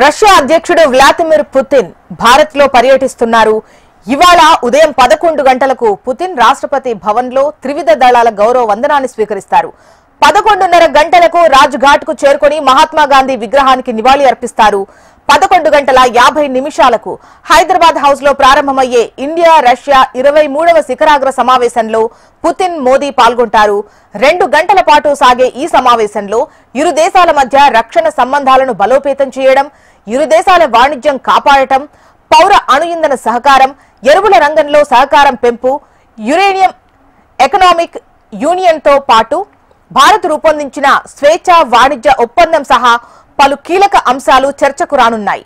Russia అధ్యక్షుడు Vladimir Putin Bharat లో పర్యటిస్తున్నారు. ఇవాళ ఉదయం 11 గంటలకు పుతిన్ రాష్ట్రపతి భవన్ లో త్రివిధ దళాల గౌరవ వందనాన్ని స్వీకరిస్తారు. 11:30 గంటలకు రాజ్ ఘాట్ కు చేరుకొని మహాత్మా గాంధీ విగ్రహానికి నివాళి అర్పిస్తారు. 11:50 హైదరాబాద్ హౌస్ లో ప్రారంభమయ్యే ఇండియా రష్యా 23వ శిఖరాగ్ర సమావేశంలో పుతిన్ మోదీ పాల్గొంటారు. 2 గంటల పాటు సాగే ఈ సమావేశంలో ఇరు దేశాల మధ్య రక్షణ సంబంధాలను బలోపేతం చేయడం, ఇరు దేశాల వాణిజ్యం కాపాడటం, పౌర అణు ఇంధన సహకారం, ఎరువుల రంగంలో సహకారం పెంపు, యురేనియం ఎకనామిక్ యూనియన్ తో పాటు భారత్ రూపొందించిన స్వేచ్ఛా వాణిజ్య ఒప్పందం సహా పలు కీలక అంశాలు చర్చకు రానున్నాయి.